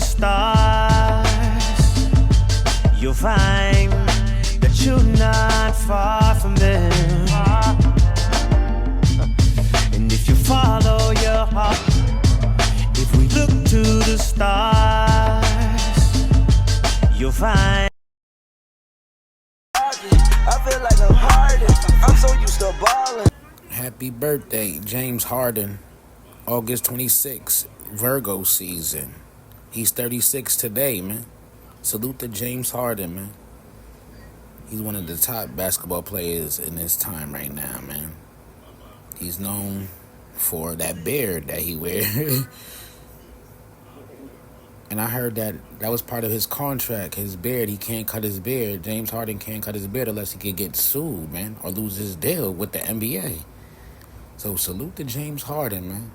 stars, you'll find that you're not far from them. And if you follow your heart, if we look to the stars, you'll find. I feel like I'm harden. I'm so used to balling. Happy birthday, James Harden. August 26th, Virgo season. He's 36 today, man. Salute to James Harden, man. He's one of the top basketball players in his time right now, man. He's known for that beard that he wears. And I heard that was part of his contract, his beard. He can't cut his beard. James Harden can't cut his beard unless he could get sued, man, or lose his deal with the NBA. So salute to James Harden, man.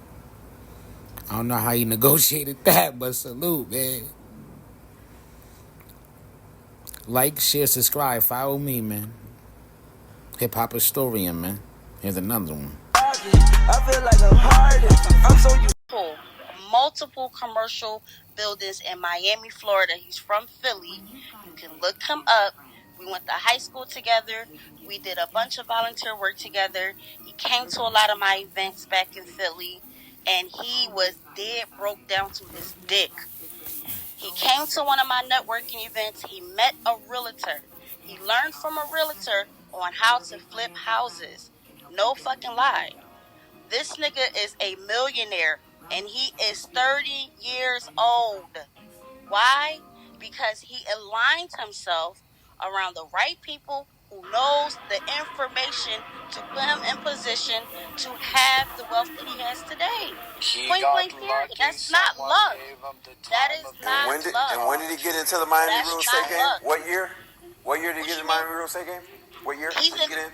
I don't know how he negotiated that, but salute, man. Like, share, subscribe, follow me, man. Hip Hop Historian, man. Here's another one. I feel like I'm harden. I'm so used. Multiple commercial buildings in Miami, Florida. He's from Philly. You can look him up. We went to high school together. We did a bunch of volunteer work together. He came to a lot of my events back in Philly, and he was dead broke down to his dick. He came to one of my networking events. He met a realtor. He learned from a realtor on how to flip houses. No fucking lie. This nigga is a millionaire, and he is 30 years old. Why? Because he aligned himself around the right people who knows the information to put him in position to have the wealth that he has today. Point blank period. That's not luck. That is not luck. And when did he get into the Miami real estate game? Luck. What year? What year did he get in the Miami real estate game? What year He's did he get in?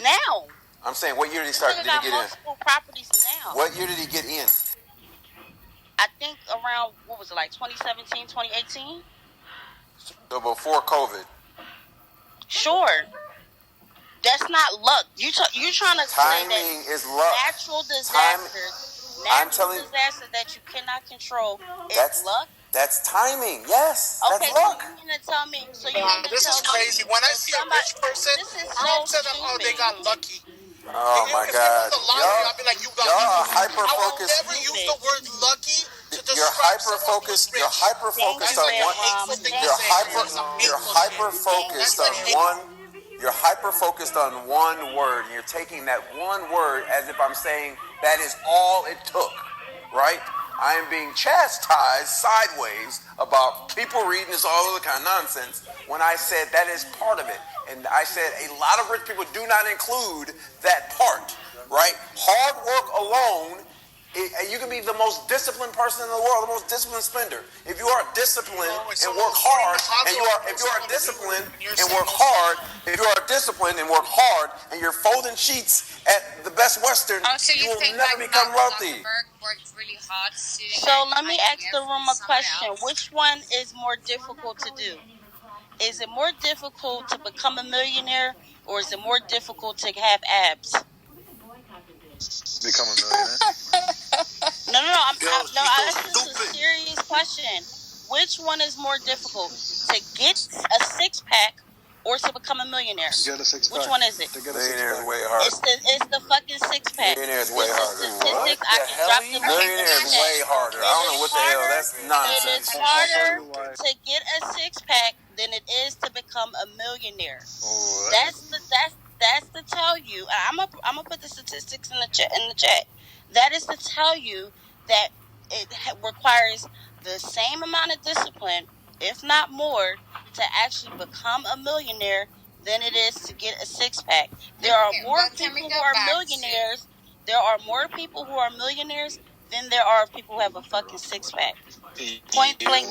Now. I'm saying, what year did he start? Did he get in? Multiple properties now. What year did he get in? I think around, what was it, like 2017, 2018? So before COVID. Sure. That's not luck. You trying to say Timing that is luck. natural disasters that you cannot control is luck? That's timing. Yes. Okay, that's luck. so you mean to tell me? This is crazy. When I see a rich person, I don't tell them, oh, they got lucky. Oh my God. I'll be like, you got y'all lucky. hyper focused. I will never use the word lucky to describe You're hyper focused. You're hyper focused on one. You're hyper focused on one. You're hyper focused on one word, and you're taking that one word as if I'm saying that is all it took, right? I am being chastised sideways about people reading this all other kind of nonsense when I said that is part of it. And I said a lot of rich people do not include that part, right? Hard work alone, you can be the most disciplined person in the world, the most disciplined spender. If you are disciplined and work hard, if you are disciplined and work hard, and you're folding sheets at the Best Western, you will never become wealthy. Really hard so let me ask the room a question. Which one is more difficult to do? Is it more difficult to become a millionaire, or is it more difficult to have abs? Become a millionaire? No. This is a serious question. Which one is more difficult, to get a six-pack or to become a millionaire? Which one is it? Millionaire is way harder. It's the fucking six-pack. Millionaire is way harder. What the hell? Millionaire is way harder. I don't know what the hell. That's nonsense. It is harder to get a six-pack than it is to become a millionaire. That's to tell you. I'm gonna put the statistics in the chat. That is to tell you that it requires the same amount of discipline, if not more, to actually become a millionaire than it is to get a six-pack. There are more people who are millionaires. There are more people who are millionaires than there are people who have a fucking six-pack. Point blank.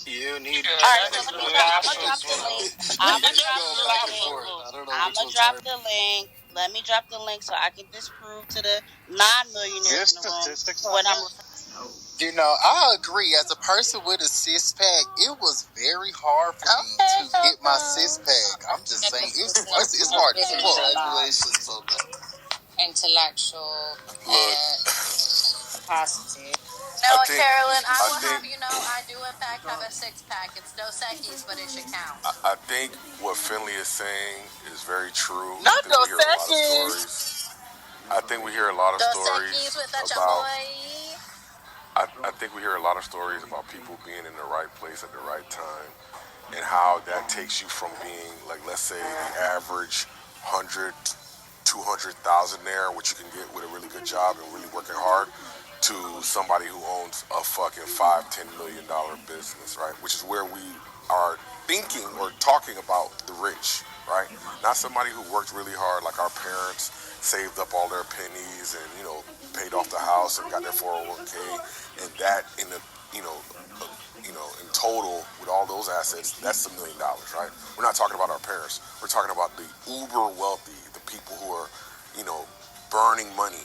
You need. Alright, so I'm gonna drop the link. I'm gonna drop the link. Let me drop the link so I can disprove to the non-millionaires in the room what I'm. You know, I agree. As a person with a six-pack, it was very hard for me to get my six-pack. I'm just saying, it's hard. Intellectual. positive. No, Carolyn, I will have you know, I do in fact have a six-pack. It's Dos Equis, but it should count. I think what Finley is saying is very true. Not I think Dos we hear a lot of Equis. stories. I think we hear a lot of Dos stories Equis with the about. chamoy. I think we hear a lot of stories about people being in the right place at the right time, and how that takes you from being, like, let's say the average 100, 200,000 there, which you can get with a really good job and really working hard, to somebody who owns a fucking $5-10 million business, right? Which is where we are thinking or talking about the rich, right? Not somebody who worked really hard like our parents, saved up all their pennies and, paid off the house and got their 401k, and that in total with all those assets, that's $1 million, right? We're not talking about our parents. We're talking about the uber wealthy, the people who are, burning money.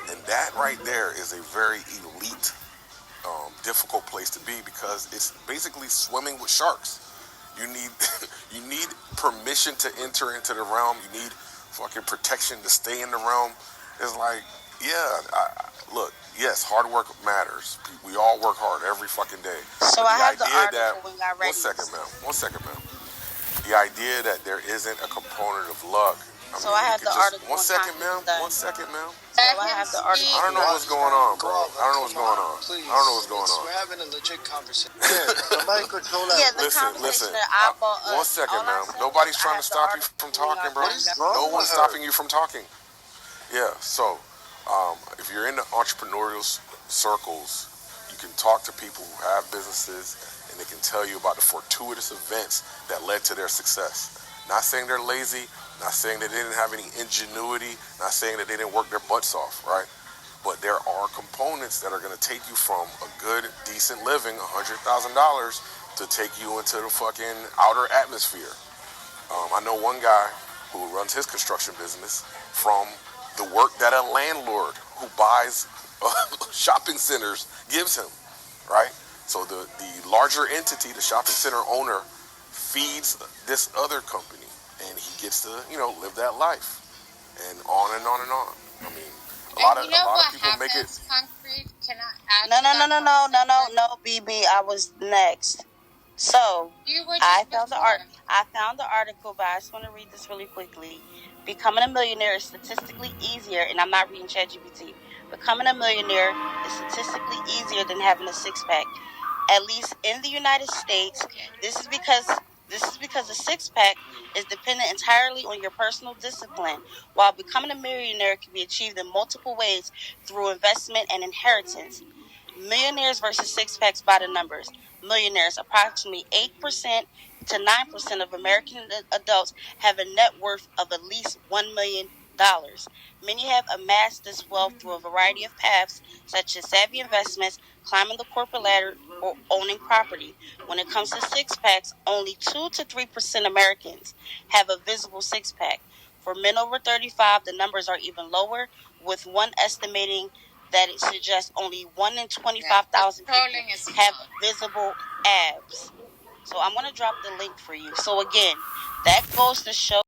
And that right there is a very elite, difficult place to be, because it's basically swimming with sharks. You need you need permission to enter into the realm. You need fucking protection to stay in the realm. It's like, look, yes, hard work matters. We all work hard every fucking day. So I have the article when I read it. One second, ma'am. The idea that there isn't a component of luck. I have the article. One second, ma'am. So I have the article. I don't know what's going on, bro. I don't know what's going on. Please. I don't know what's going on. We're having a legit conversation. Somebody control that. Yeah, the Listen. conversation that I brought up. One second, All I ma'am. said Nobody's was trying I to have stop the you from article when talking, I bro. read it. No one's stopping you from talking. Yeah, so if you're in the entrepreneurial circles, you can talk to people who have businesses, and they can tell you about the fortuitous events that led to their success. Not saying they're lazy, not saying that they didn't have any ingenuity, not saying that they didn't work their butts off, right? But there are components that are going to take you from a good, decent living, $100,000, to take you into the fucking outer atmosphere. I know one guy who runs his construction business from the work that a landlord who buys shopping centers gives him, right? So the larger entity, the shopping center owner, feeds this other company, and he gets to, live that life, and on and on and on. I mean, a lot of people make it. Concrete cannot add. No, BB, I was next. So I found the article, but I just want to read this really quickly. Becoming a millionaire is statistically easier, and I'm not reading ChatGPT. Becoming a millionaire is statistically easier than having a six-pack. At least in the United States, this is because a six-pack is dependent entirely on your personal discipline, while becoming a millionaire can be achieved in multiple ways through investment and inheritance. Millionaires versus six-packs by the numbers. Millionaires, approximately 8% to 9% of American adults have a net worth of at least $1 million. Many have amassed this wealth through a variety of paths, such as savvy investments, climbing the corporate ladder, or owning property. When it comes to six-packs, only 2 to 3% Americans have a visible six-pack. For men over 35, the numbers are even lower, with one estimating that it suggests only 1 in 25,000 people have visible abs. So I'm going to drop the link for you. So again, that goes to show